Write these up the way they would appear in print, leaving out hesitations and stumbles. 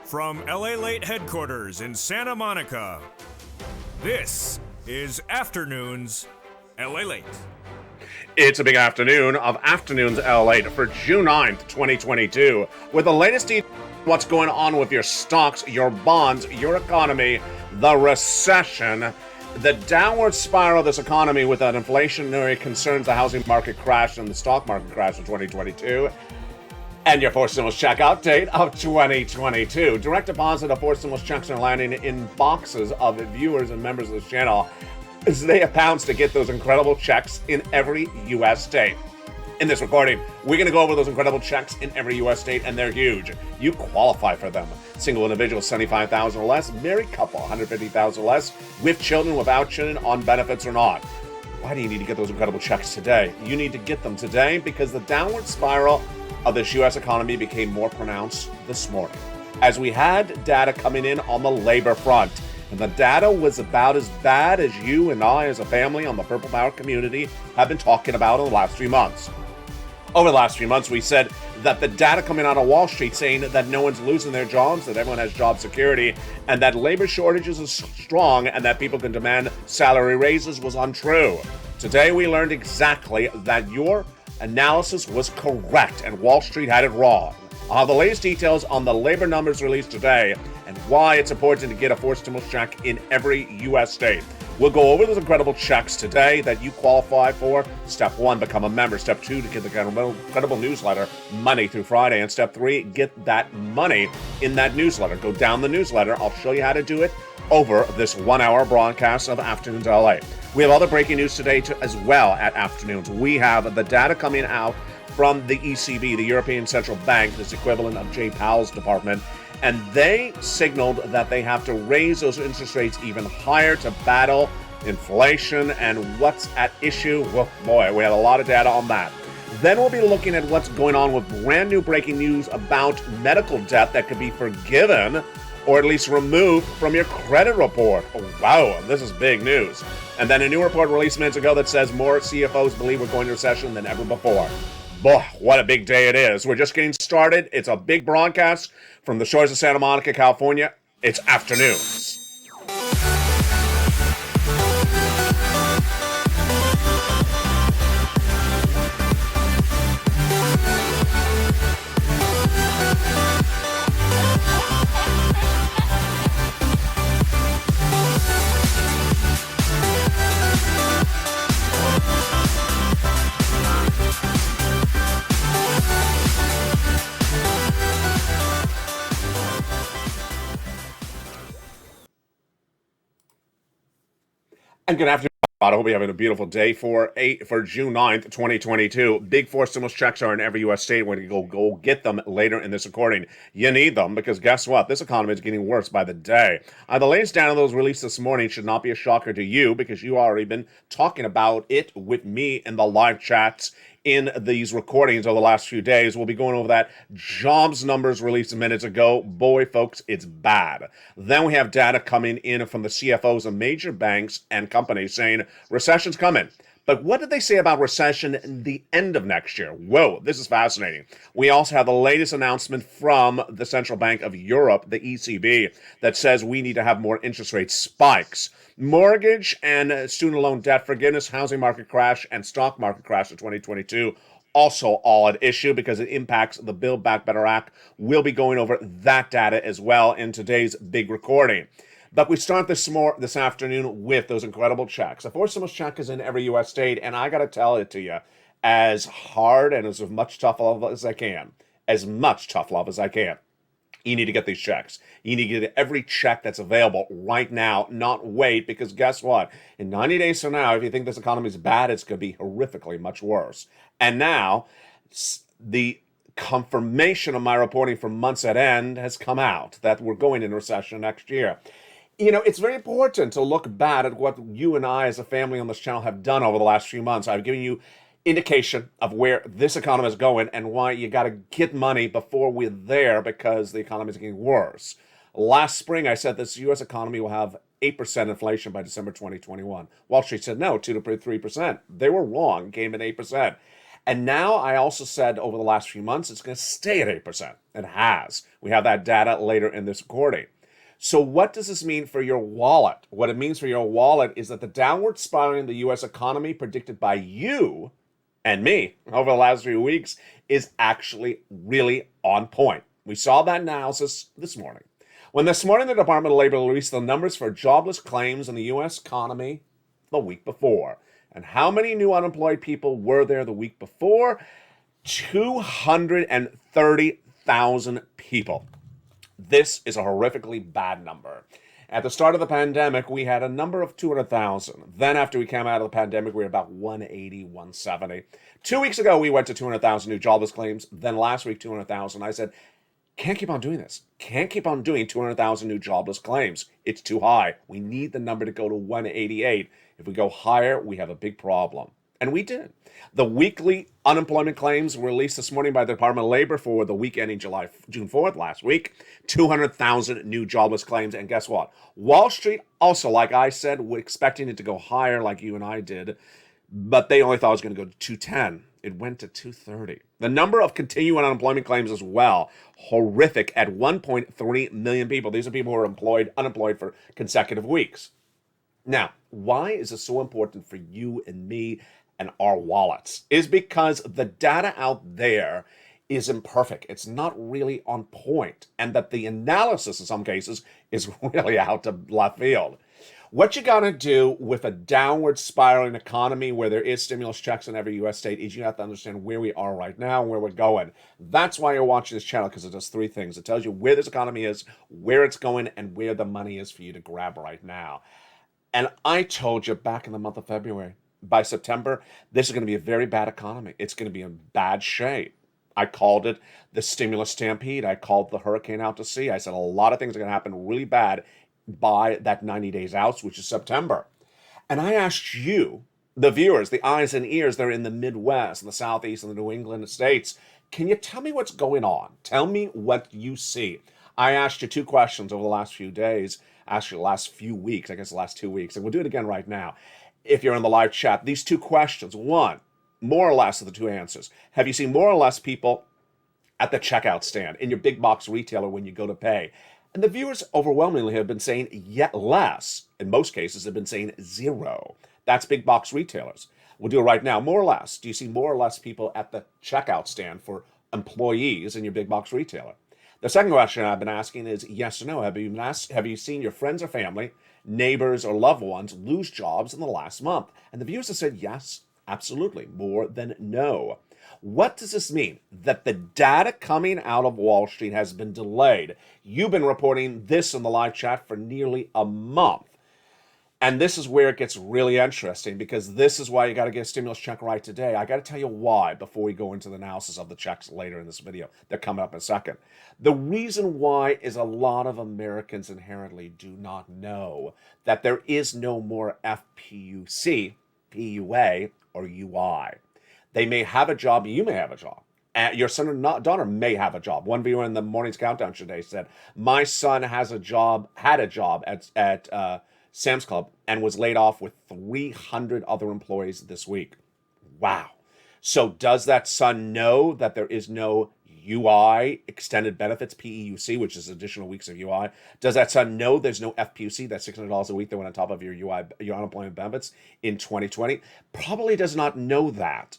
From LALATE headquarters in Santa Monica, this is Afternoons LALATE. It's a big afternoon of Afternoons LALATE for June 9th, 2022, with the latest details on what's going on with your stocks, your bonds, your economy, the recession, the downward spiral of this economy with that inflationary concerns, the housing market crash and the stock market crash in 2022, and your four stimulus check update of 2022. Direct deposit of four stimulus checks are landing in boxes of viewers and members of this channel as they pounce to get those incredible checks in every U.S. state. In this recording, we're going to go over those incredible checks in every U.S. state, and they're huge. You qualify for them. Single individual, $75,000 or less. Married couple, $150,000 or less. With children, without children, on benefits or not. Why do you need to get those incredible checks today? You need to get them today because the downward spiral of this U.S. economy became more pronounced this morning, as we had data coming in on the labor front. And the data was about as bad as you and I as a family on the Purple Power community have been talking about in the last 3 months. Over the last 3 months, we said that the data coming out of Wall Street saying that no one's losing their jobs, that everyone has job security, and that labor shortages are strong, and that people can demand salary raises was untrue. Today, we learned exactly that your analysis was correct, and Wall Street had it wrong. I'll have the latest details on the labor numbers released today and why it's important to get a forced stimulus check in every U.S. state. We'll go over those incredible checks today that you qualify for. Step 1, become a member. Step 2, to get the incredible newsletter Monday through Friday. And Step 3, get that money in that newsletter. Go down the newsletter. I'll show you how to do it over this 1-hour broadcast of Afternoons LA. We have other breaking news today as well at Afternoons. We have the data coming out from the ECB, the European Central Bank, this equivalent of Jay Powell's department, and they signaled that they have to raise those interest rates even higher to battle inflation and what's at issue. Well, boy, we had a lot of data on that. Then we'll be looking at what's going on with brand new breaking news about medical debt that could be forgiven or at least removed from your credit report. Oh, wow, this is big news. And then a new report released minutes ago that says more CFOs believe we're going to recession than ever before. Boy, what a big day it is. We're just getting started. It's a big broadcast from the shores of Santa Monica, California. It's Afternoons. And good afternoon. I hope you're having a beautiful day for June 9th, 2022. Big four stimulus checks are in every U.S. state. We're going to go get them later in this recording. You need them because guess what? This economy is getting worse by the day. The latest data that was released this morning should not be a shocker to you because you already been talking about it with me in the live chats in these recordings over the last few days. We'll be going over that jobs numbers released minutes ago. Boy, folks, it's bad. Then we have data coming in from the CFOs of major banks and companies saying recession's coming. But what did they say about recession in the end of next year? Whoa, this is fascinating. We also have the latest announcement from the Central Bank of Europe, the ECB, that says we need to have more interest rate spikes. Mortgage and student loan debt forgiveness, housing market crash, and stock market crash of 2022 also all at issue because it impacts the Build Back Better Act. We'll be going over that data as well in today's big recording. But we start this afternoon with those incredible checks. A four stimulus check is in every U.S. state, and I got to tell it to you, as hard and as much tough love as I can, you need to get these checks. You need to get every check that's available right now, not wait, because guess what? In 90 days from now, if you think this economy is bad, it's going to be horrifically much worse. And now, the confirmation of my reporting from months at end has come out that we're going into recession next year. You know, it's very important to look back at what you and I as a family on this channel have done over the last few months. I've given you indication of where this economy is going and why you got to get money before we're there because the economy is getting worse. Last spring, I said this U.S. economy will have 8% inflation by December 2021. Wall Street said no, 2 to 3%. They were wrong, came in 8%. And now I also said over the last few months it's going to stay at 8%. It has. We have that data later in this recording. So what does this mean for your wallet? What it means for your wallet is that the downward spiral in the U.S. economy predicted by you and me over the last few weeks is actually really on point. We saw that analysis this morning. When this morning the Department of Labor released the numbers for jobless claims in the U.S. economy the week before. And how many new unemployed people were there the week before? 230,000 people. This is a horrifically bad number. At the start of the pandemic, we had a number of 200,000. Then after we came out of the pandemic, we were about 180, 170. 2 weeks ago, we went to 200,000 new jobless claims. Then last week, 200,000. I said, can't keep on doing this. Can't keep on doing 200,000 new jobless claims. It's too high. We need the number to go to 188. If we go higher, we have a big problem. And we did. The weekly unemployment claims were released this morning by the Department of Labor for the week ending June 4th, last week. 200,000 new jobless claims. And guess what? Wall Street also, like I said, were expecting it to go higher like you and I did. But they only thought it was going to go to 210. It went to 230. The number of continuing unemployment claims as well, horrific at 1.3 million people. These are people who are unemployed for consecutive weeks. Now, why is this so important for you and me and our wallets? Is because the data out there is imperfect. It's not really on point, and that the analysis in some cases is really out to left field. What you got to do with a downward spiraling economy where there is stimulus checks in every U.S. state is you have to understand where we are right now and where we're going. That's why you're watching this channel, because it does three things. It tells you where this economy is, where it's going, and where the money is for you to grab right now. And I told you back in the month of February, by September, this is going to be a very bad economy. It's going to be in bad shape. I called it the stimulus stampede. I called the hurricane out to sea. I said a lot of things are going to happen really bad by that 90 days out, which is September. And I asked you, the viewers, the eyes and ears that are in the Midwest and the Southeast and the New England states, can you tell me what's going on? Tell me what you see. I asked you two questions over the last few days, actually the last few weeks, I guess the last 2 weeks, and we'll do it again right now. If you're in the live chat, these two questions, one, more or less of the two answers. Have you seen more or less people at the checkout stand in your big box retailer when you go to pay? And the viewers overwhelmingly have been saying yet less. In most cases, they've been saying zero. That's big box retailers. We'll do it right now. More or less. Do you see more or less people at the checkout stand for employees in your big box retailer? The second question I've been asking is yes or no. Have you seen your friends or family, neighbors or loved ones lose jobs in the last month? And the viewers have said yes, absolutely, more than no. What does this mean? That the data coming out of Wall Street has been delayed. You've been reporting this in the live chat for nearly a month. And this is where it gets really interesting, because this is why you got to get a stimulus check right today. I got to tell you why before we go into the analysis of the checks later in this video. They're coming up in a second. The reason why is a lot of Americans inherently do not know that there is no more FPUC, PUA, or UI. They may have a job, you may have a job. Your son or daughter may have a job. One viewer in the morning's countdown today said, my son had a job at Sam's Club and was laid off with 300 other employees this week. Wow. So does that son know that there is no UI, extended benefits, PEUC, which is additional weeks of UI? Does that son know there's no FPUC, that's $600 a week that went on top of your unemployment benefits in 2020? Probably does not know that.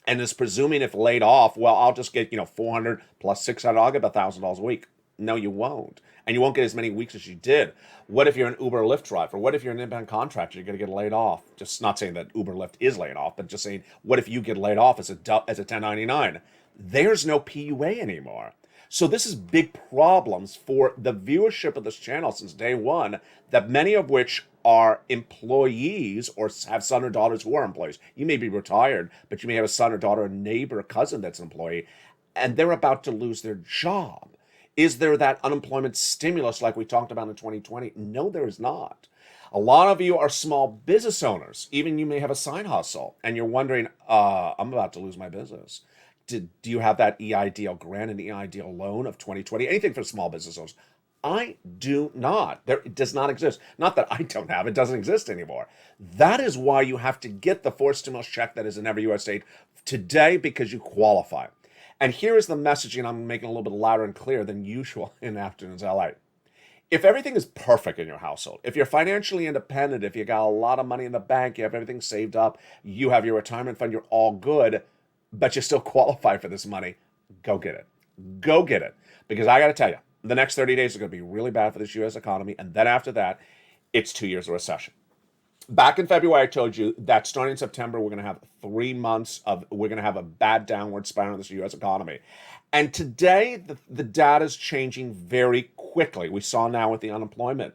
And is presuming if laid off, well, I'll just get, $400 plus $600, I'll get about $1,000 a week. No, you won't. And you won't get as many weeks as you did. What if you're an Uber or Lyft driver? What if you're an independent contractor? You're going to get laid off. Just not saying that Uber Lyft is laying off, but just saying, what if you get laid off as a 1099? There's no PUA anymore. So this is big problems for the viewership of this channel since day one, that many of which are employees or have son or daughters who are employees. You may be retired, but you may have a son or daughter, a neighbor, a cousin that's an employee, and they're about to lose their job. Is there that unemployment stimulus like we talked about in 2020? No, there is not. A lot of you are small business owners. Even you may have a side hustle, and you're wondering, I'm about to lose my business. Do you have that EIDL grant and EIDL loan of 2020? Anything for small business owners? I do not. It does not exist. Not that I don't have, it doesn't exist anymore. That is why you have to get the forced stimulus check that is in every U.S. state today because you qualify. And here is the messaging I'm making a little bit louder and clearer than usual in Afternoons LA. If everything is perfect in your household, if you're financially independent, if you got a lot of money in the bank, you have everything saved up, you have your retirement fund, you're all good, but you still qualify for this money, go get it. Go get it. Because I got to tell you, the next 30 days are going to be really bad for this U.S. economy. And then after that, it's 2 years of recession. Back in February, I told you that starting in September, we're going to have 3 months we're going to have a bad downward spiral in this U.S. economy. And today, the data is changing very quickly. We saw now with the unemployment.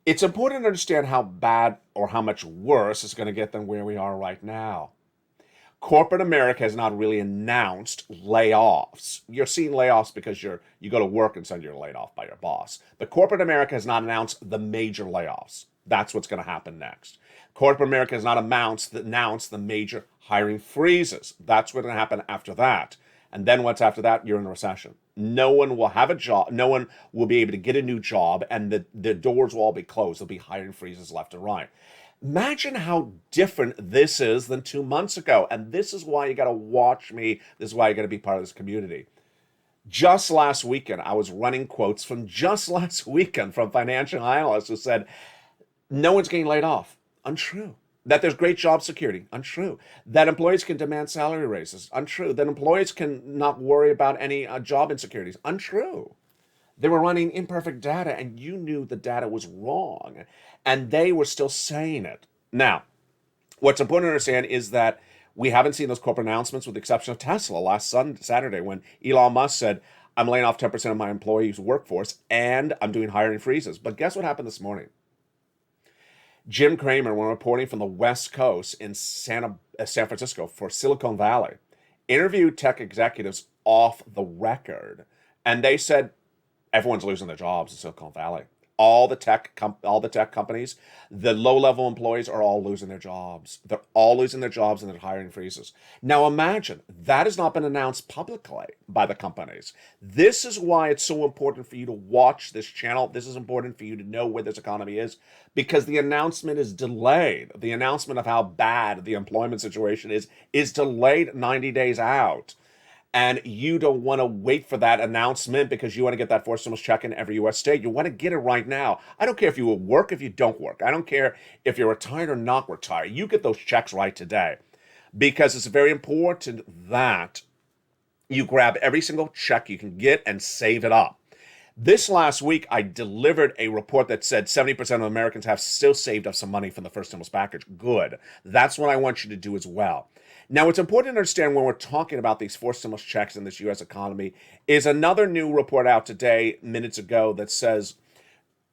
It's important to understand how bad or how much worse it's going to get than where we are right now. Corporate America has not really announced layoffs. You're seeing layoffs because you go to work and suddenly you're laid off by your boss. But corporate America has not announced the major layoffs. That's what's going to happen next. Corporate America has not announced the major hiring freezes. That's what's going to happen after that. And then what's after that? You're in a recession. No one will have a job. No one will be able to get a new job, and the doors will all be closed. There'll be hiring freezes left and right. Imagine how different this is than 2 months ago. And this is why you got to watch me. This is why you got to be part of this community. Just last weekend, I was running quotes from just last weekend from financial analysts who said, no one's getting laid off. Untrue. That there's great job security. Untrue. That employees can demand salary raises. Untrue. That employees can not worry about any job insecurities. Untrue. They were running imperfect data, and you knew the data was wrong, and they were still saying it. Now, what's important to understand is that we haven't seen those corporate announcements with the exception of Tesla last Saturday when Elon Musk said, I'm laying off 10% of my employees' workforce, and I'm doing hiring freezes. But guess what happened this morning? Jim Cramer, when reporting from the West Coast in San Francisco for Silicon Valley, interviewed tech executives off the record, and they said, everyone's losing their jobs in Silicon Valley. All the tech companies, the low-level employees are all losing their jobs. They're all losing their jobs and they're hiring freezes. Now imagine, that has not been announced publicly by the companies. This is why it's so important for you to watch this channel. This is important for you to know where this economy is, because the announcement is delayed. The announcement of how bad the employment situation is delayed 90 days out. And you don't want to wait for that announcement because you want to get that fourth stimulus check in every U.S. state. You want to get it right now. I don't care if you will work, if you don't work. I don't care if you're retired or not retired. You get those checks right today, because it's very important that you grab every single check you can get and save it up. This last week, I delivered a report that said 70% of Americans have still saved up some money from the first stimulus package. Good. That's what I want you to do as well. Now, what's important to understand when we're talking about these four stimulus checks in this U.S. economy is another new report out today, minutes ago, that says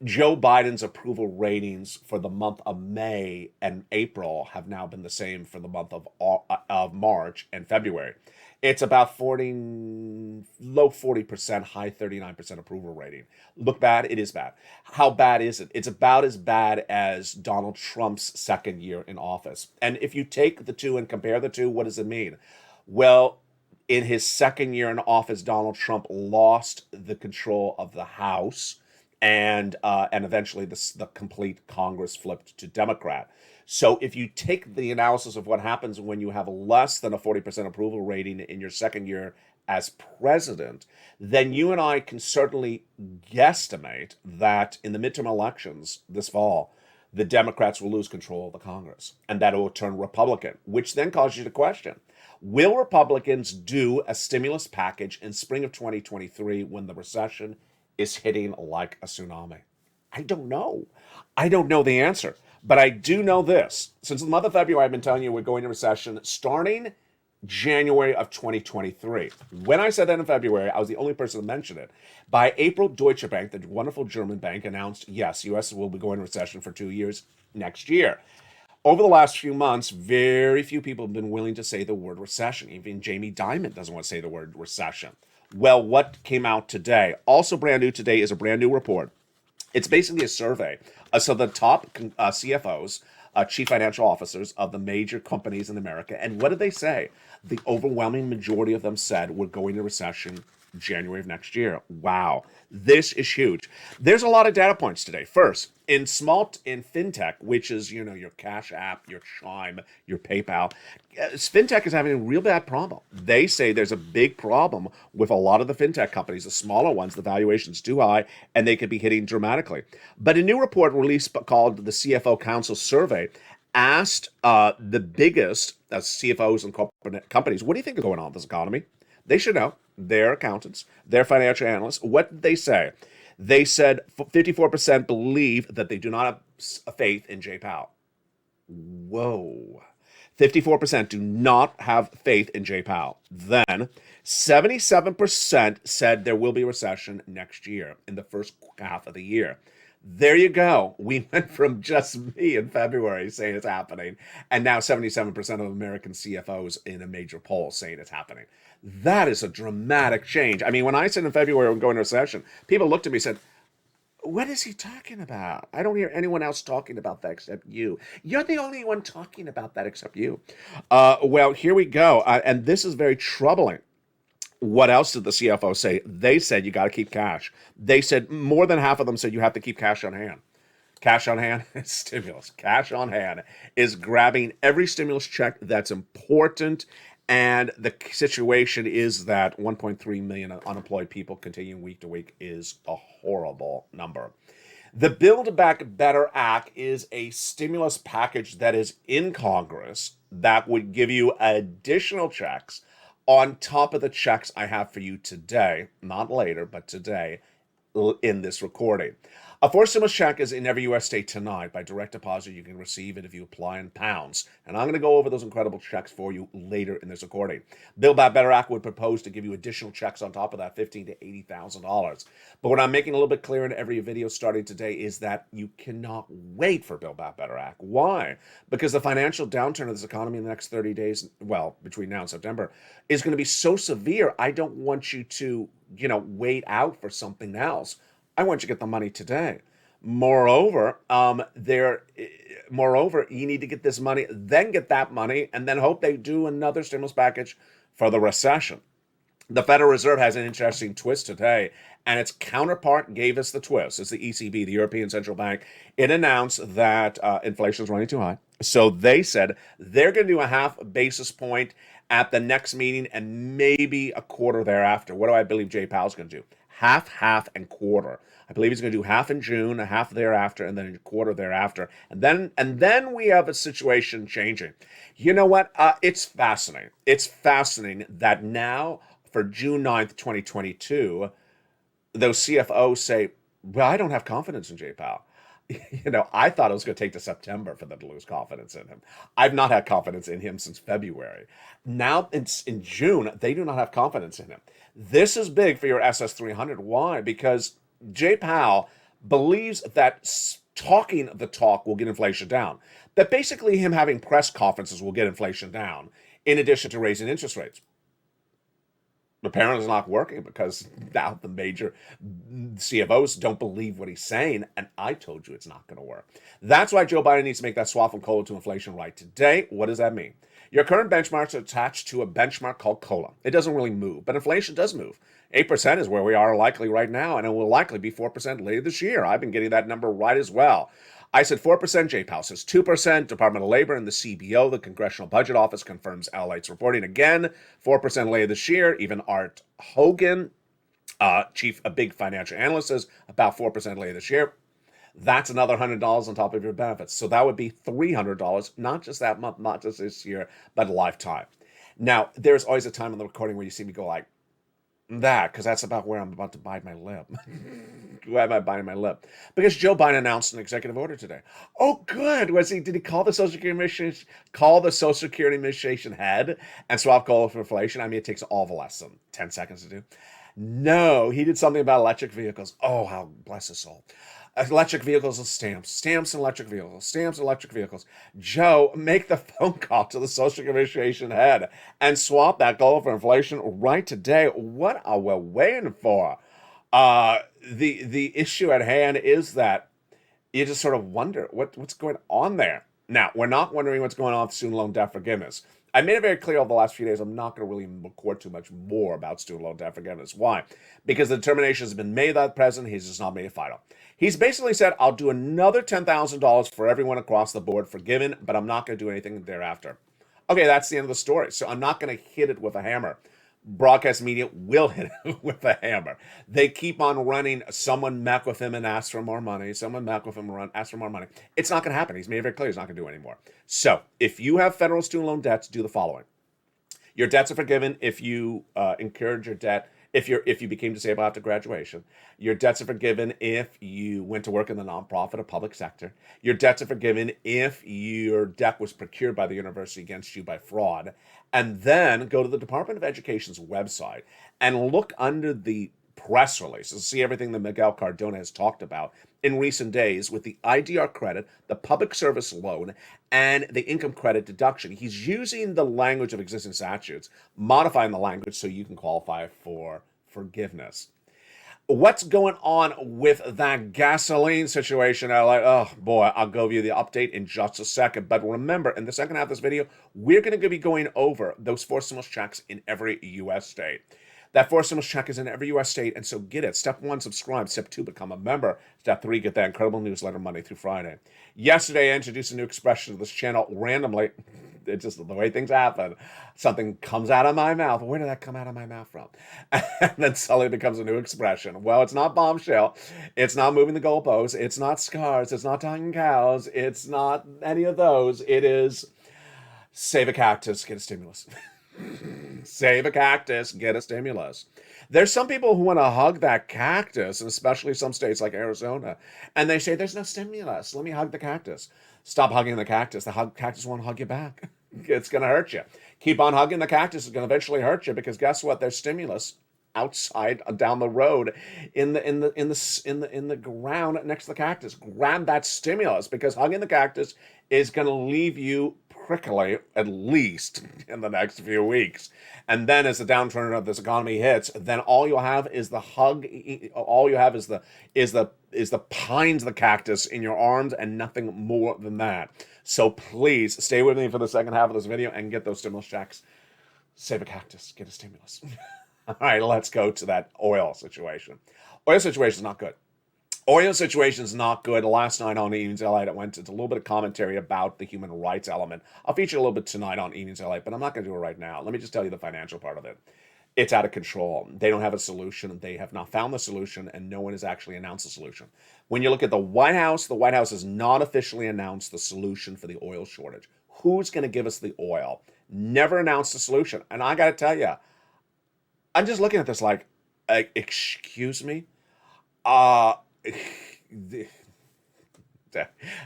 Joe Biden's approval ratings for the month of May and April have now been the same for the month of March and February. It's about low 40%, high 39% approval rating. Look bad? It is bad. How bad is it? It's about as bad as Donald Trump's second year in office. And if you take the two and compare the two, what does it mean? Well, in his second year in office, Donald Trump lost the control of the House, and eventually the complete Congress flipped to Democrat. So if you take the analysis of what happens when you have less than a 40% approval rating in your second year as president, then you and I can certainly guesstimate that in the midterm elections this fall, the Democrats will lose control of the Congress, and that it will turn Republican, which then causes you to question, will Republicans do a stimulus package in spring of 2023 when the recession is hitting like a tsunami? I don't know. I don't know the answer. But I do know this. Since the month of February, I've been telling you we're going into recession starting January of 2023. When I said that in February, I was the only person to mention it. By April, Deutsche Bank, the wonderful German bank, announced, yes, U.S. will be going into recession for 2 years next year. Over the last few months, very few people have been willing to say the word recession. Even Jamie Dimon doesn't want to say the word recession. Well, what came out today, also brand new today, is a brand new report. It's basically a survey. So the top CFOs, chief financial officers of the major companies in America, and what did they say? The overwhelming majority of them said we're going to recession January of next year. Wow, this is huge. There's a lot of data points today. First, in fintech, which is your Cash App, your Chime, your PayPal, fintech is having a real bad problem. They say there's a big problem with a lot of the fintech companies, the smaller ones. The valuation's too high, and they could be hitting dramatically. But a new report released called the CFO Council Survey asked the biggest CFOs and corporate companies, what do you think is going on in this economy? They should know. They're accountants, they're financial analysts. What did they say? They said 54% believe that they do not have faith in Jay Powell. Whoa. 54% do not have faith in Jay Powell. Then 77% said there will be a recession next year in the first half of the year. There you go. We went from just me in February saying it's happening, and now 77% of American CFOs in a major poll saying it's happening. That is a dramatic change. I mean, when I said in February we're going to recession, people looked at me and said, what is he talking about? I don't hear anyone else talking about that except you. You're the only one talking about that except you. Well, here we go. And this is very troubling. What else did the CFO say? They said you got to keep cash. They said more than half of them said you have to keep cash on hand. Cash on hand is stimulus. Cash on hand is grabbing every stimulus check that's important. And the situation is that 1.3 million unemployed people continuing week to week is a horrible number. The Build Back Better Act is a stimulus package that is in Congress that would give you additional checks on top of the checks I have for you today, not later, but today in this recording. A forced stimulus check is in every U.S. state tonight. By direct deposit, you can receive it if you apply in pounds. And I'm going to go over those incredible checks for you later in this recording. Build Back Better Act would propose to give you additional checks on top of that, $15,000 to $80,000. But what I'm making a little bit clear in every video starting today is that you cannot wait for Build Back Better Act. Why? Because the financial downturn of this economy in the next 30 days, well, between now and September, is going to be so severe. I don't want you to, wait out for something else. I want you to get the money today. Moreover, you need to get this money, then get that money, and then hope they do another stimulus package for the recession. The Federal Reserve has an interesting twist today, and its counterpart gave us the twist. It's the ECB, the European Central Bank. It announced that inflation is running too high. So they said they're going to do a half basis point at the next meeting and maybe a quarter thereafter. What do I believe Jay Powell's going to do? Half, and quarter. I believe he's going to do half in June, a half thereafter, and then a quarter thereafter. And then we have a situation changing. You know what? It's fascinating. It's fascinating that now for June 9th, 2022, those CFOs say, well, I don't have confidence in Jay Powell. I thought it was going to take to September for them to lose confidence in him. I've not had confidence in him since February. Now in June, they do not have confidence in him. This is big for your SS300. Why? Because Jay Powell believes that talking the talk will get inflation down. That basically him having press conferences will get inflation down, in addition to raising interest rates. Apparently it's not working because now the major CFOs don't believe what he's saying, and I told you it's not going to work. That's why Joe Biden needs to make that swap from COLA to inflation right today. What does that mean? Your current benchmarks are attached to a benchmark called COLA. It doesn't really move, but inflation does move. 8% is where we are likely right now, and it will likely be 4% later this year. I've been getting that number right as well. I said 4%, Jay Powell says 2%. Department of Labor and the CBO, the Congressional Budget Office, confirms LATE's reporting again. 4% later this year. Even Art Hogan, a big financial analyst, says about 4% later this year. That's another $100 on top of your benefits. So that would be $300, not just that month, not just this year, but a lifetime. Now, there's always a time in the recording where you see me go like that, because that's about where I'm about to bite my lip. Why am I biting my lip? Because Joe Biden announced an executive order today. Oh, good. Did he call the Social Security Administration head and swap COLA for inflation? I mean, it takes all of less than 10 seconds to do. No, he did something about electric vehicles. Oh, how bless his soul. Electric vehicles and stamps and electric vehicles. Joe, make the phone call to the Social Security Administration head and swap that COLA for inflation right today. What are we waiting for? The issue at hand is that you just sort of wonder what's going on there. Now, we're not wondering what's going on with student loan debt forgiveness. I made it very clear over the last few days I'm not going to really record too much more about student loan debt forgiveness. Why? Because the determination has been made by the president. He's just not made it final. He's basically said, I'll do another $10,000 for everyone across the board forgiven, but I'm not going to do anything thereafter. Okay, that's the end of the story. So I'm not going to hit it with a hammer. Broadcast media will hit it with a hammer. They keep on running. Someone met with him and asked for more money. Someone met with him and asked for more money. It's not going to happen. He's made it very clear he's not going to do it anymore. So if you have federal student loan debts, do the following. Your debts are forgiven if you incurred your debt. If you became disabled after graduation, your debts are forgiven if you went to work in the nonprofit or public sector. Your debts are forgiven if your debt was procured by the university against you by fraud. And then go to the Department of Education's website and look under the press releases, see everything that Miguel Cardona has talked about in recent days with the IDR credit, the public service loan, and the income credit deduction. He's using the language of existing statutes, modifying the language so you can qualify for forgiveness. What's going on with that gasoline situation? Oh boy, I'll give you the update in just a second. But remember, in the second half of this video, we're going to be going over those forced stimulus checks in every U.S. state. That forced stimulus check is in every U.S. state, and so get it. Step 1, subscribe. Step 2, become a member. Step 3, get that incredible newsletter Monday through Friday. Yesterday, I introduced a new expression to this channel randomly. It's just the way things happen. Something comes out of my mouth. Where did that come out of my mouth from? And then suddenly it becomes a new expression. Well, it's not bombshell. It's not moving the goalposts. It's not scars. It's not talking cows. It's not any of those. It is save a cactus, get a stimulus. Save a cactus, get a stimulus. There's some people who want to hug that cactus, and especially some states like Arizona, and they say, there's no stimulus. Let me hug the cactus. Stop hugging the cactus. The cactus won't hug you back. It's going to hurt you. Keep on hugging the cactus. It's going to eventually hurt you because guess what? There's stimulus outside down the road in the ground next to the cactus. Grab that stimulus because hugging the cactus is going to leave you prickly at least in the next few weeks. And then as the downturn of this economy hits, then all you'll have is the hug. All you have is the pines of the cactus in your arms and nothing more than that. So please stay with me for the second half of this video and get those stimulus checks. Save a cactus, get a stimulus. All right, let's go to that oil situation. Oil situation is not good. Oil situation is not good. Last night on Evenings LA, I went into a little bit of commentary about the human rights element. I'll feature a little bit tonight on Evenings LA, but I'm not going to do it right now. Let me just tell you the financial part of it. It's out of control. They don't have a solution. They have not found the solution, and no one has actually announced the solution. When you look at the White House has not officially announced the solution for the oil shortage. Who's going to give us the oil? Never announced the solution. And I got to tell you, I'm just looking at this like, excuse me?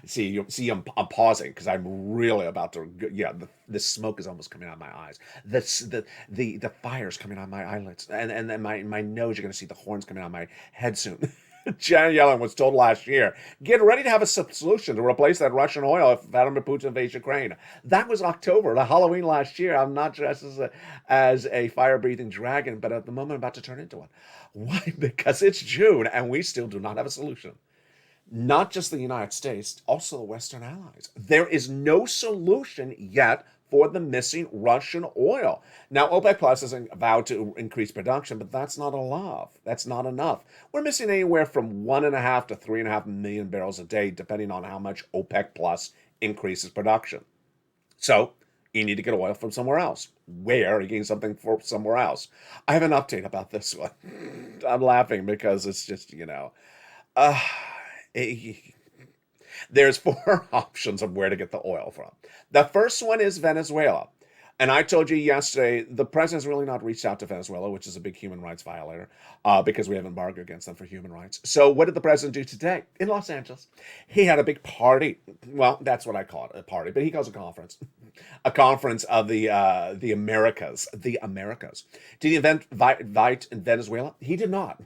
See, I'm pausing because I'm really about to. Yeah, the smoke is almost coming out of my eyes. The fire's coming out of my eyelids, and then my nose. You're going to see the horns coming out of my head soon. Janet Yellen was told last year, get ready to have a solution to replace that Russian oil if Vladimir Putin invades Ukraine. That was October, the Halloween last year. I'm not dressed as a fire-breathing dragon, but at the moment I'm about to turn into one. Why? Because it's June and we still do not have a solution. Not just the United States, also the Western allies. There is no solution yet for the missing Russian oil. Now, OPEC Plus has vowed to increase production, but that's not enough. That's not enough. We're missing anywhere from 1.5 to 3.5 million barrels a day, depending on how much OPEC Plus increases production. So you need to get oil from somewhere else. Where are you getting something from somewhere else? I have an update about this one. I'm laughing because it's just, there's 4 options of where to get the oil from. The first one is Venezuela. And I told you yesterday, the president's really not reached out to Venezuela, which is a big human rights violator, because we have embargo against them for human rights. So what did the president do today in Los Angeles? He had a big party. Well, that's what I call it, a party, but he calls it a conference. A conference of the Americas. The Americas. Did he invite in Venezuela? He did not.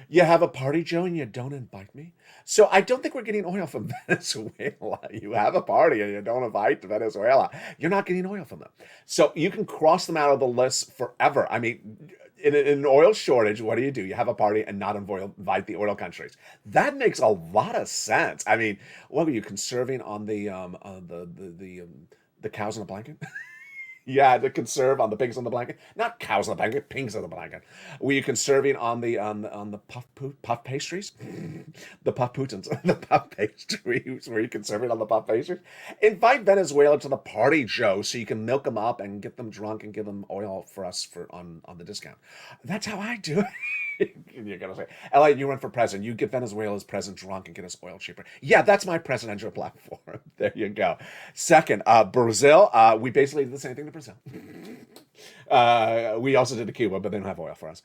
You have a party, Joe, and you don't invite me? So I don't think we're getting oil from Venezuela. You have a party and you don't invite Venezuela. You're not getting oil from them. So you can cross them out of the list forever. I mean, in an oil shortage, what do? You have a party and not invite the oil countries. That makes a lot of sense. I mean, what were you conserving on the the cows in the blanket. Yeah, to conserve on the pigs on the blanket. Not cows on the blanket, pigs on the blanket. Were you conserving on the puff pastries? The puff putins, the puff pastries. Were you conserving on the puff pastries? Invite Venezuela to the party, Joe, so you can milk them up and get them drunk and give them oil for us on the discount. That's how I do it. You're gonna say, LA, you run for president. You get Venezuela's president drunk and get us oil cheaper. Yeah, that's my presidential platform. There you go. Second, Brazil. We basically did the same thing to Brazil. We also did to Cuba, but they don't have oil for us.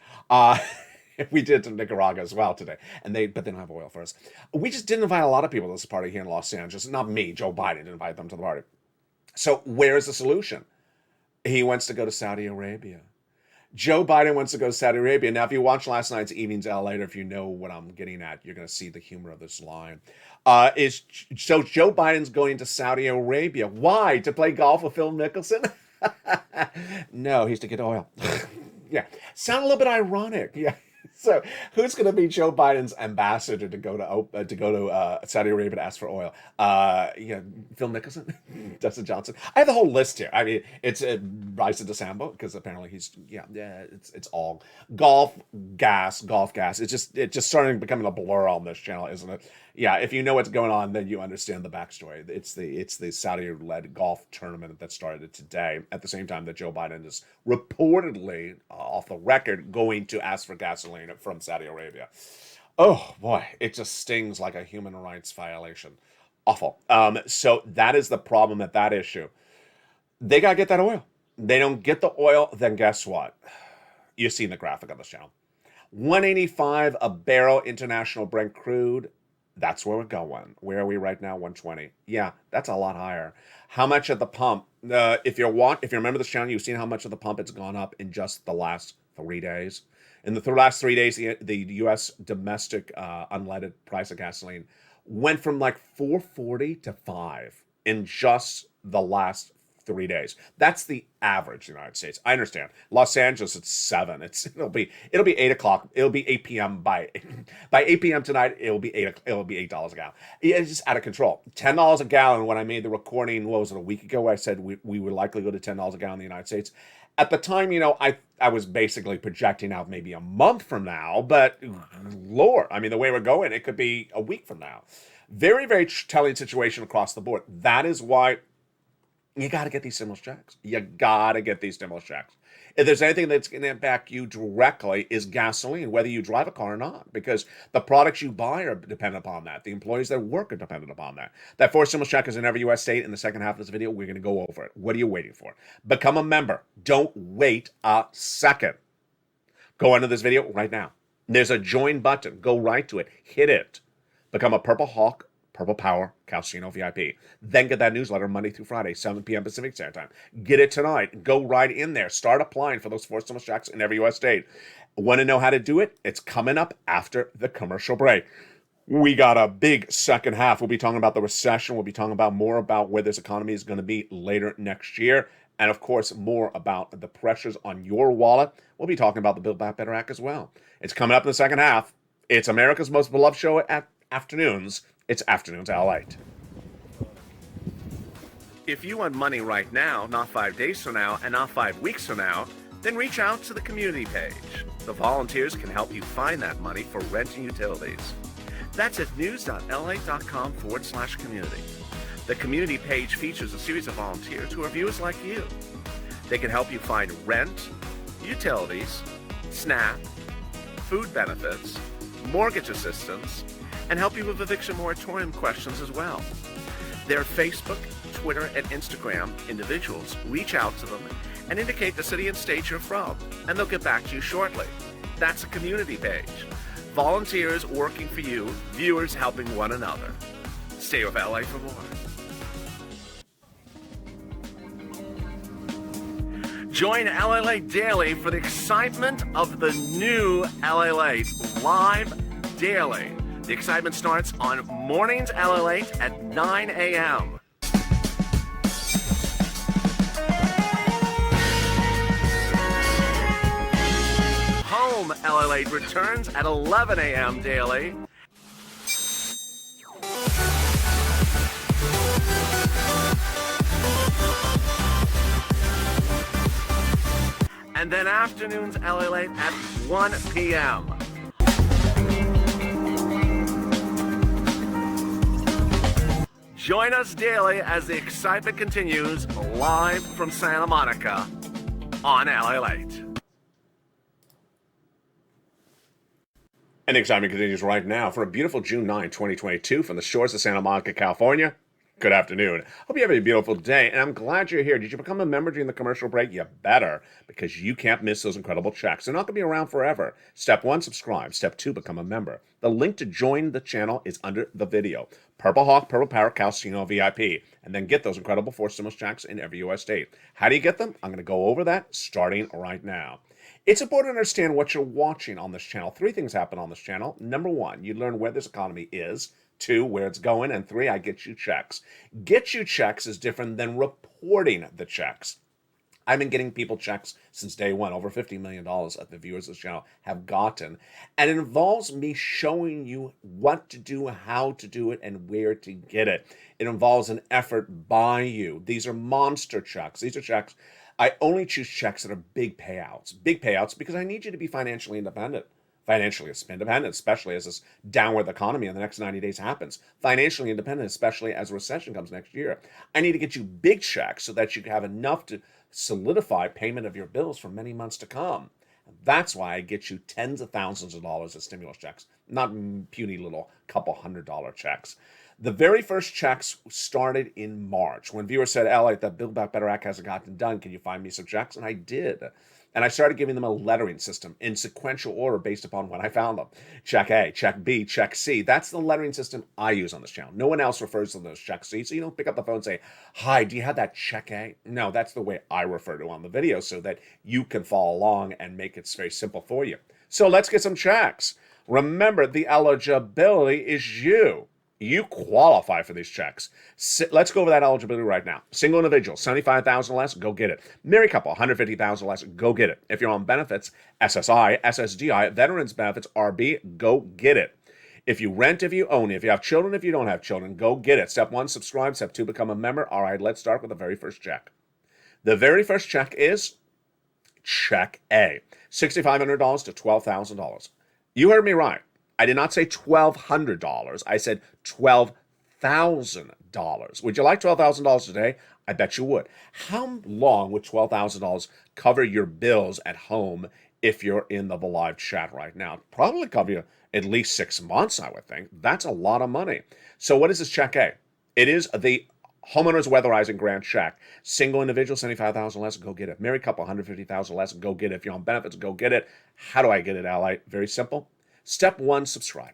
We did to Nicaragua as well today, but they don't have oil for us. We just didn't invite a lot of people to this party here in Los Angeles. Not me, Joe Biden didn't invite them to the party. So where is the solution? He wants to go to Saudi Arabia. Joe Biden wants to go to Saudi Arabia. Now, if you watch last night's Evenings LA, or if you know what I'm getting at, you're going to see the humor of this line. So Joe Biden's going to Saudi Arabia. Why? To play golf with Phil Mickelson? No, he's to get oil. Yeah. Sound a little bit ironic. Yeah. So who's going to be Joe Biden's ambassador to go to Saudi Arabia to ask for oil? Phil Mickelson, Dustin Johnson. I have the whole list here. I mean, it's Bryson DeChambeau because apparently it's all golf gas. It's just starting becoming a blur on this channel, isn't it? Yeah, if you know what's going on, then you understand the backstory. It's the Saudi-led golf tournament that started today. At the same time that Joe Biden is reportedly, off the record, going to ask for gasoline from Saudi Arabia. Oh boy, it just stings like a human rights violation. Awful. So that is the problem at that issue. They gotta get that oil. They don't get the oil, then guess what? You've seen the graphic on this channel. 185 a barrel international Brent crude. That's where we're going. Where are we right now? 120. Yeah, that's a lot higher. How much at the pump? If you remember this channel, you've seen how much of the pump it's gone up in just the last 3 days. In the last 3 days, the U.S. domestic unleaded price of gasoline went from like $4.40 to $5 in just the last 3 days. That's the average in the United States. I understand. Los Angeles, it's 7. It'll be 8 o'clock. It'll be 8 p.m. by 8 p.m. tonight. It'll be $8 a gallon. It's just out of control. $10 a gallon. When I made the recording, what was it, a week ago? I said we would likely go to $10 a gallon in the United States. At the time, I was basically projecting out maybe a month from now, but Lord, I mean, the way we're going, it could be a week from now. Very, very telling situation across the board. That is why you got to get these stimulus checks. You got to get these stimulus checks. If there's anything that's going to impact you directly is gasoline, whether you drive a car or not, because the products you buy are dependent upon that. The employees that work are dependent upon that. That fourth stimulus check is in every U.S. state. In the second half of this video, we're going to go over it. What are you waiting for? Become a member. Don't wait a second. Go into this video right now. There's a join button. Go right to it. Hit it. Become a Purple Hawk, Purple Power Calcino VIP. Then get that newsletter Monday through Friday, 7 p.m. Pacific Standard Time. Get it tonight. Go right in there. Start applying for those 4 stimulus checks in every U.S. state. Want to know how to do it? It's coming up after the commercial break. We got a big second half. We'll be talking about the recession. We'll be talking about more about where this economy is going to be later next year. And, of course, more about the pressures on your wallet. We'll be talking about the Build Back Better Act as well. It's coming up in the second half. It's America's most beloved show at afternoons. It's Afternoons LALATE. If you want money right now, not 5 days from now, and not 5 weeks from now, then reach out to the community page. The volunteers can help you find that money for rent and utilities. That's at news.la.com/community. The community page features a series of volunteers who are viewers like you. They can help you find rent, utilities, SNAP, food benefits, mortgage assistance, and help you with eviction moratorium questions as well. Their Facebook, Twitter, and Instagram individuals reach out to them and indicate the city and state you're from, and they'll get back to you shortly. That's a community page. Volunteers working for you, viewers helping one another. Stay with LA for more. Join LALATE Daily for the excitement of the new LALATE live daily. The excitement starts on mornings LALATE at 9 a.m. Home LALATE returns at 11 a.m. daily. and then afternoons LA Late at 1 p.m. Join us daily as the excitement continues live from Santa Monica on LA Late. And the excitement continues right now for a beautiful June 9, 2022 from the shores of Santa Monica, California. Good afternoon. Hope you have a beautiful day, and I'm glad you're here. Did you become a member during the commercial break? You better, because you can't miss those incredible checks. They're not going to be around forever. Step 1, subscribe. Step 2, become a member. The link to join the channel is under the video. Purple Hawk, Purple Power, Casino VIP. And then get those incredible 4 stimulus checks in every U.S. state. How do you get them? I'm going to go over that starting right now. It's important to understand what you're watching on this channel. 3 things happen on this channel. Number 1, you learn where this economy is. 2, where it's going. And 3, I get you checks. Get you checks is different than reporting the checks. I've been getting people checks since day one. Over $50 million that the viewers of this channel have gotten. And it involves me showing you what to do, how to do it, and where to get it. It involves an effort by you. These are monster checks. These are checks. I only choose checks that are big payouts. Big payouts because I need you to be financially independent. Financially independent, especially as this downward economy in the next 90 days happens. Financially independent, especially as a recession comes next year. I need to get you big checks so that you have enough to solidify payment of your bills for many months to come. That's why I get you tens of thousands of dollars of stimulus checks, not puny little couple $100 checks. The very first checks started in March when viewers said, "LA, that Build Back Better Act hasn't gotten done. Can you find me some checks?" And I did. And I started giving them a lettering system in sequential order based upon when I found them. Check A, check B, check C. That's the lettering system I use on this channel. No one else refers to those check C. So you don't pick up the phone and say, "Hi, do you have that check A?" No, that's the way I refer to on the video so that you can follow along and make it very simple for you. So let's get some checks. Remember, the eligibility is you. You qualify for these checks. Let's go over that eligibility right now. Single individual, $75,000 less, go get it. Married couple, $150,000 less, go get it. If you're on benefits, SSI, SSDI, veterans benefits, RB, go get it. If you rent, if you own, if you have children, if you don't have children, go get it. Step 1, subscribe. Step 2, become a member. All right, let's start with the very first check. The very first check is check A, $6,500 to $12,000. You heard me right. I did not say $1,200. I said $12,000. Would you like $12,000 today? I bet you would. How long would $12,000 cover your bills at home if you're in the live chat right now? Probably cover you at least 6 months, I would think. That's a lot of money. So what is this check A? It is the homeowners weatherizing grant check. Single individual, $75,000 less, go get it. Married couple, $150,000 less, go get it. If you're on benefits, go get it. How do I get it, Ally? Very simple. Step 1, subscribe.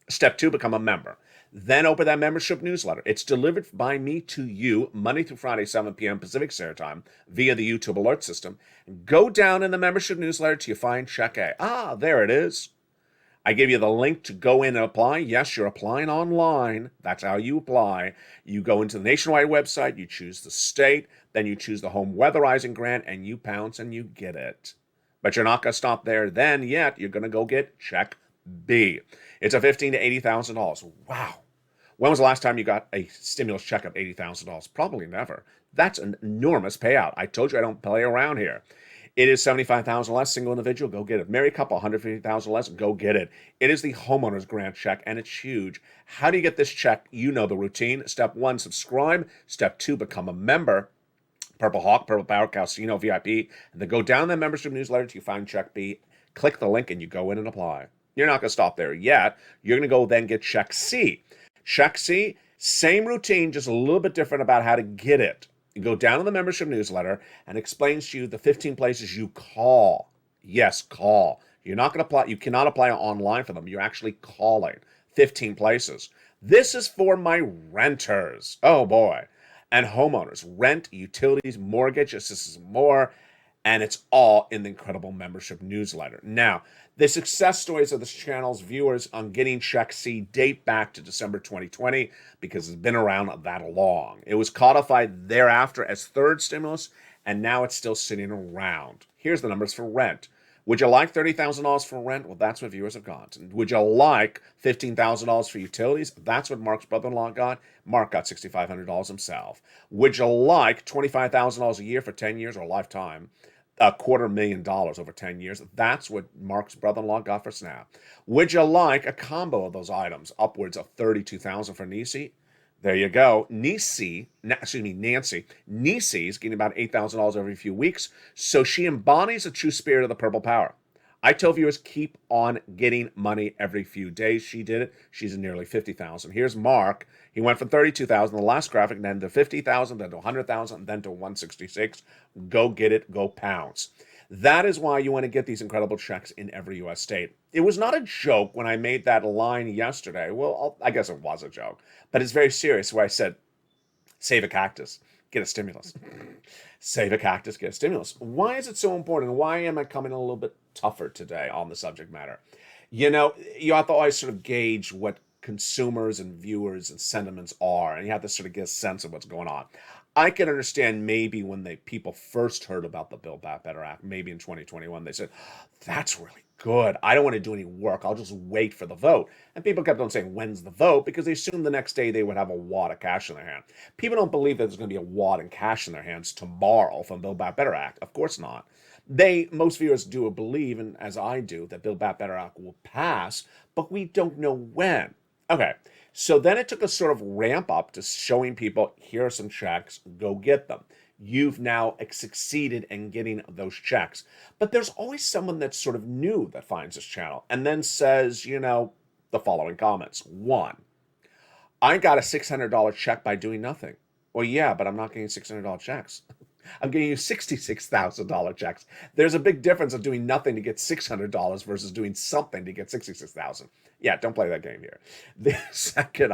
Step 2, become a member. Then open that membership newsletter. It's delivered by me to you Monday through Friday, 7 p.m. Pacific Standard Time via the YouTube alert system. Go down in the membership newsletter till you find check A. Ah, there it is. I give you the link to go in and apply. Yes, you're applying online. That's how you apply. You go into the nationwide website, you choose the state, then you choose the home weatherizing grant, and you pounce and you get it. But you're not going to stop there then yet. You're going to go get check B. It's a $15,000 to $80,000. Wow. When was the last time you got a stimulus check of $80,000? Probably never. That's an enormous payout. I told you I don't play around here. It is $75,000 less, single individual, go get it. Married couple, $150,000 less, go get it. It is the homeowners grant check, and it's huge. How do you get this check? You know the routine. Step 1, subscribe. Step 2, become a member. Purple Hawk, Purple Power, Casino VIP. And then go down that membership newsletter till you find check B. Click the link, and you go in and apply. You're not going to stop there yet. You're going to go then get check C. Check C, same routine, just a little bit different about how to get it. You go down in the membership newsletter and explains to you the 15 places you call. Yes, call. You're not going to apply. You cannot apply online for them. You're actually calling 15 places. This is for my renters. Oh boy. And homeowners, rent, utilities, mortgage, this is more. And it's all in the incredible membership newsletter. Now, the success stories of this channel's viewers on getting check C date back to December 2020 because it's been around that long. It was codified thereafter as third stimulus, and now it's still sitting around. Here's the numbers for rent. Would you like $30,000 for rent? Well, that's what viewers have got. Would you like $15,000 for utilities? That's what Mark's brother-in-law got. Mark got $6,500 himself. Would you like $25,000 a year for 10 years or a lifetime? $250,000 over 10 years. That's what Mark's brother-in-law got for Snap. Would you like a combo of those items? Upwards of $32,000 for Nisi. There you go. Nancy is getting about $8,000 every few weeks. So she embodies the true spirit of the purple power. I tell viewers, keep on getting money every few days. She did it. She's at nearly $50,000. Here's Mark. He went from $32,000 the last graphic, then to $50,000, then to $100,000, then to $166. Go get it. Go pounce. That is why you want to get these incredible checks in every U.S. state. It was not a joke when I made that line yesterday. Well, I guess it was a joke, but it's very serious where I said, save a cactus, get a stimulus. Save a cactus, get a stimulus. Why is it so important? Why am I coming a little bit tougher today on the subject matter? You know, you have to always sort of gauge what consumers and viewers and sentiments are, and you have to sort of get a sense of what's going on. I can understand maybe when people first heard about the Build Back Better Act, maybe in 2021, they said, that's really good. I don't want to do any work. I'll just wait for the vote. And people kept on saying, when's the vote? Because they assumed the next day they would have a wad of cash in their hand. People don't believe that there's going to be a wad of cash in their hands tomorrow from Build Back Better Act. Of course not. Most viewers do believe, and as I do, that Build Back Better Act will pass, but we don't know when. Okay, so then it took a sort of ramp up to showing people, here are some checks, go get them. You've now succeeded in getting those checks. But there's always someone that's sort of new that finds this channel and then says, you know, the following comments. 1, I got a $600 check by doing nothing. Well, yeah, but I'm not getting $600 checks. I'm getting you $66,000 checks. There's a big difference of doing nothing to get $600 versus doing something to get $66,000. Yeah, don't play that game here. The second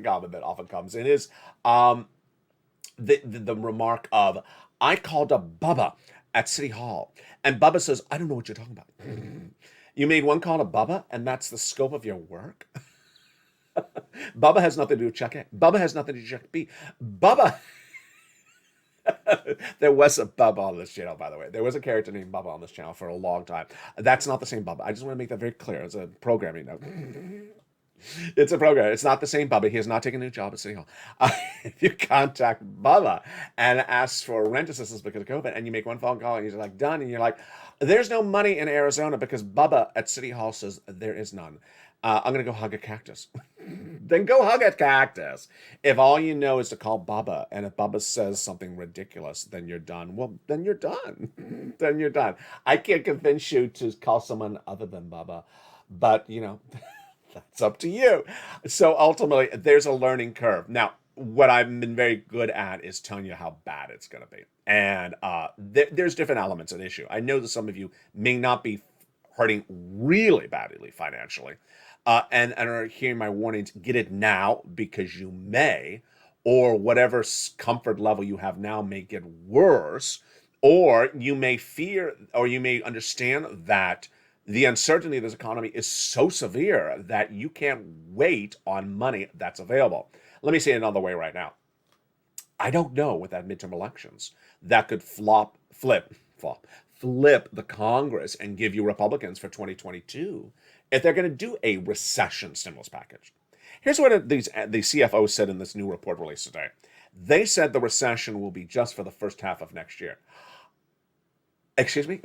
comment that often comes in is the remark of, I called up Bubba at City Hall, and Bubba says, I don't know what you're talking about. You made one call to Bubba, and that's the scope of your work? Bubba has nothing to do with check A. Bubba has nothing to do with check B. Bubba... There was a Bubba on this channel, by the way. There was a character named Bubba on this channel for a long time. That's not the same Bubba. I just want to make that very clear. It's a programming note. It's a program. It's not the same Bubba. He has not taken a new job at City Hall. If you contact Bubba and ask for rent assistance because of COVID, and you make one phone call and he's like, done, and you're like, there's no money in Arizona because Bubba at City Hall says there is none. I'm going to go hug a cactus. Then go hug a cactus. If all you know is to call Bubba, and if Bubba says something ridiculous, then you're done. Well, then you're done. Then you're done. I can't convince you to call someone other than Bubba, but, you know, that's up to you. So ultimately, there's a learning curve. Now, what I've been very good at is telling you how bad it's going to be. And there's different elements at issue. I know that some of you may not be hurting really badly financially, and are hearing my warnings. Get it now because you may, or whatever comfort level you have now may get worse, or you may fear, or you may understand that the uncertainty of this economy is so severe that you can't wait on money that's available. Let me say it another way right now. I don't know with that midterm elections that could flip the Congress and give you Republicans for 2022 if they're going to do a recession stimulus package. Here's what the CFO said in this new report released today. They said the recession will be just for the first half of next year. Excuse me?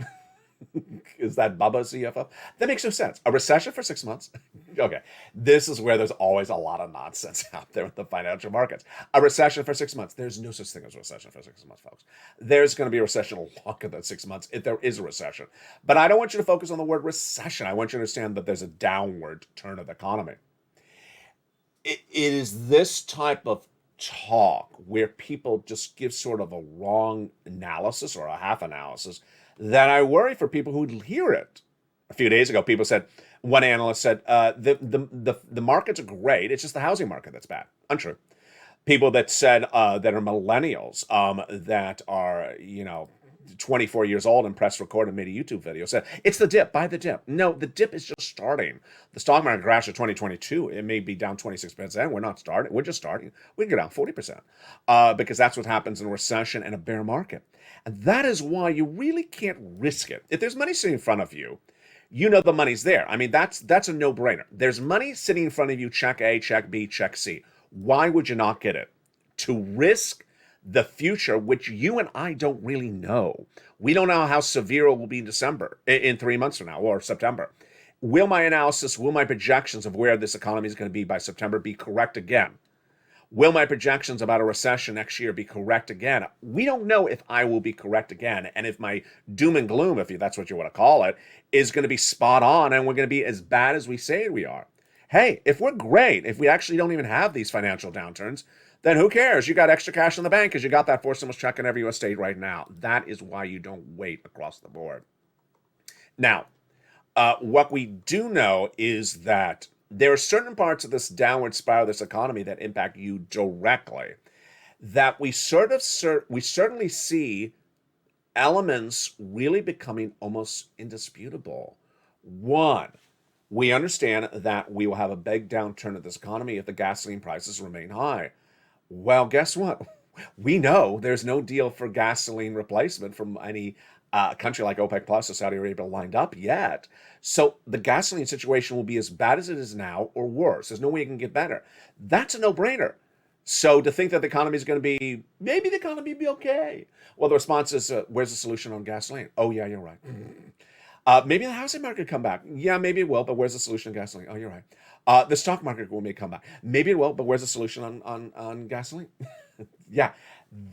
Is that Bubba CFO? That makes no sense. A recession for 6 months? Okay. This is where there's always a lot of nonsense out there with the financial markets. A recession for 6 months. There's no such thing as a recession for 6 months, folks. There's going to be a recession longer than 6 months if there is a recession. But I don't want you to focus on the word recession. I want you to understand that there's a downward turn of the economy. It is this type of talk where people just give sort of a wrong analysis or a half analysis that I worry for people who hear it. A few days ago, people said, one analyst said, the markets are great. It's just the housing market that's bad. Untrue. People that said that are millennials that are, 24 years old and pressed record and made a YouTube video said, it's the dip, buy the dip. No, the dip is just starting. The stock market crashed in 2022. It may be down 26%. We're not starting. We're just starting. We can go down 40% because that's what happens in a recession and a bear market. And that is why you really can't risk it. If there's money sitting in front of you, you know the money's there. I mean, that's a no-brainer. There's money sitting in front of you, check A, check B, check C. Why would you not get it? To risk the future, which you and I don't really know. We don't know how severe it will be in December, in 3 months from now, or September. Will my analysis, will my projections of where this economy is going to be by September be correct again? Will my projections about a recession next year be correct again? We don't know if I will be correct again, and if my doom and gloom, if that's what you want to call it, is going to be spot on and we're going to be as bad as we say we are. Hey, if we're great, if we actually don't even have these financial downturns, then who cares? You got extra cash in the bank because you got that four stimulus check in every U.S. state right now. That is why you don't wait across the board. Now, what we do know is that there are certain parts of this downward spiral of this economy that impact you directly, that we certainly see elements really becoming almost indisputable. One, we understand that we will have a big downturn of this economy if the gasoline prices remain high. Well, guess what? We know there's no deal for gasoline replacement from any country like OPEC Plus or Saudi Arabia lined up yet. So the gasoline situation will be as bad as it is now or worse. There's no way it can get better. That's a no-brainer. So to think that the economy is going to be, maybe the economy will be okay. Well, the response is, where's the solution on gasoline? Oh, yeah, you're right. Maybe the housing market will come back. Yeah, maybe it will, but where's the solution on gasoline? Oh, you're right. The stock market will come back. Maybe it will, but where's the solution on gasoline? Yeah,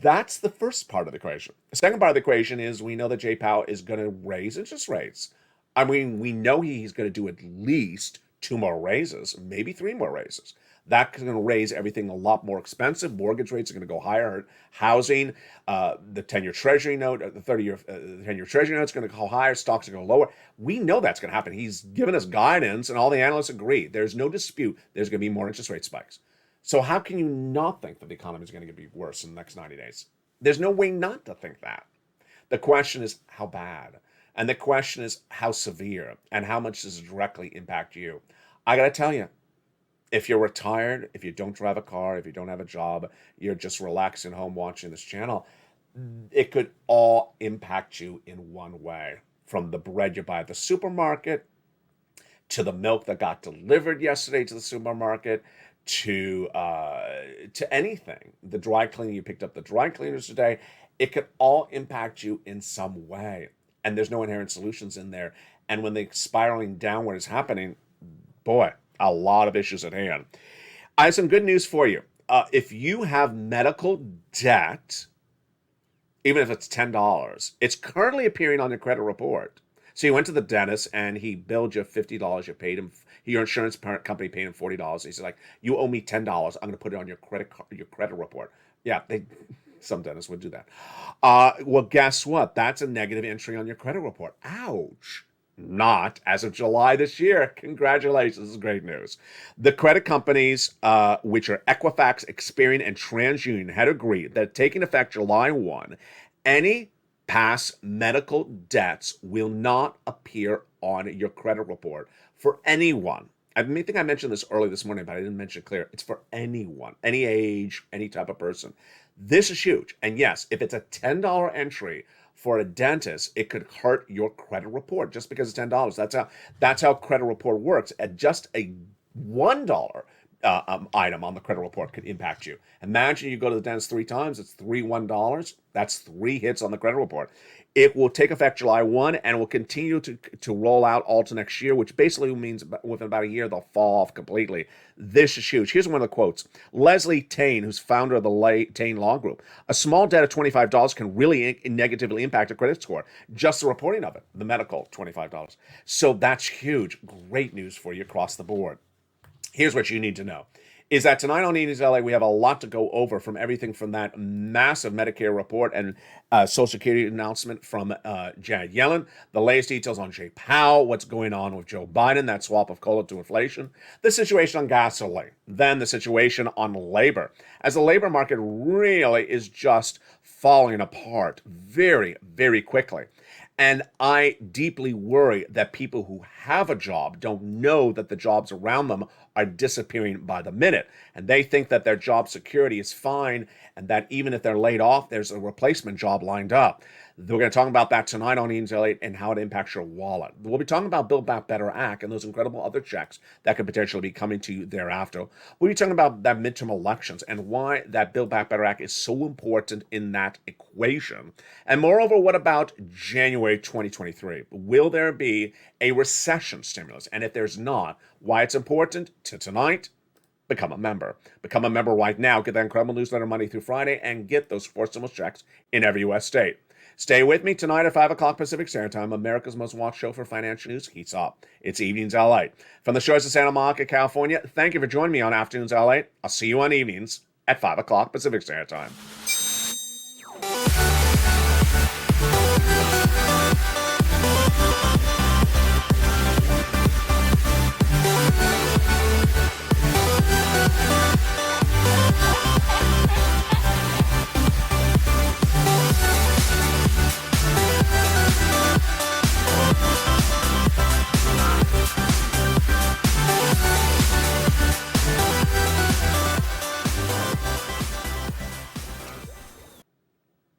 that's the first part of the equation. The second part of the equation is we know that Jay Powell is going to raise interest rates. I mean, we know he's going to do at least 2 more raises, maybe 3 more raises. That's going to raise everything a lot more expensive. Mortgage rates are going to go higher. Housing, the 10-year Treasury note, the 30-year 10-year Treasury note is going to go higher. Stocks are going to go lower. We know that's going to happen. He's given us guidance, and all the analysts agree. There's no dispute. There's going to be more interest rate spikes. So how can you not think that the economy is going to be worse in the next 90 days? There's no way not to think that. The question is how bad, and the question is how severe, and how much does it directly impact you? I got to tell you, if you're retired, if you don't drive a car, if you don't have a job, you're just relaxing home watching this channel, it could all impact you in one way. From the bread you buy at the supermarket, to the milk that got delivered yesterday to the supermarket, to anything. The dry cleaning, you picked up the dry cleaners today, it could all impact you in some way. And there's no inherent solutions in there. And when the spiraling downward is happening, boy, a lot of issues at hand. I have some good news for you. If you have medical debt, even if it's $10, it's currently appearing on your credit report. So you went to the dentist and he billed you $50. You paid him, your insurance company paid him $40. He said, like, you owe me $10. I'm going to put it on your credit report. Yeah, some dentists would do that. Well, guess what? That's a negative entry on your credit report. Ouch. Not as of July this year. Congratulations. This is great news. The credit companies, which are Equifax, Experian, and TransUnion, had agreed that taking effect July 1, any past medical debts will not appear on your credit report for anyone. I think I mentioned this early this morning, but I didn't mention it clear. It's for anyone, any age, any type of person. This is huge. And yes, if it's a $10 entry for a dentist, it could hurt your credit report just because it's $10. That's how credit report works. At just a $1 item on the credit report could impact you. Imagine you go to the dentist 3 times, it's $3 $1. That's 3 hits on the credit report. It will take effect July 1 and will continue to roll out all to next year, which basically means within about a year they'll fall off completely. This is huge. Here's one of the quotes. Leslie Tain, who's founder of the Tain Law Group, a small debt of $25 can really negatively impact a credit score. Just the reporting of it, the medical $25. So that's huge. Great news for you across the board. Here's what you need to know. Is that tonight on Evenings LA, we have a lot to go over, from everything from that massive Medicare report and Social Security announcement from Janet Yellen, the latest details on Jay Powell, what's going on with Joe Biden, that swap of COLA to inflation, the situation on gasoline, then the situation on labor, as the labor market really is just falling apart very, very quickly. And I deeply worry that people who have a job don't know that the jobs around them are disappearing by the minute. And they think that their job security is fine and that even if they're laid off, there's a replacement job lined up. We're going to talk about that tonight on Eaton's L8 and how it impacts your wallet. We'll be talking about Build Back Better Act and those incredible other checks that could potentially be coming to you thereafter. We'll be talking about that midterm elections and why that Build Back Better Act is so important in that equation. And moreover, what about January 2023? Will there be a recession stimulus? And if there's not, why it's important to tonight? Become a member. Become a member right now. Get that incredible newsletter Monday through Friday and get those 4 stimulus checks in every U.S. state. Stay with me tonight at 5 o'clock Pacific Standard Time. America's most watched show for financial news heats up. It's Evenings L8. From the shores of Santa Monica, California, thank you for joining me on Afternoons L8. I'll see you on evenings at 5 o'clock Pacific Standard Time.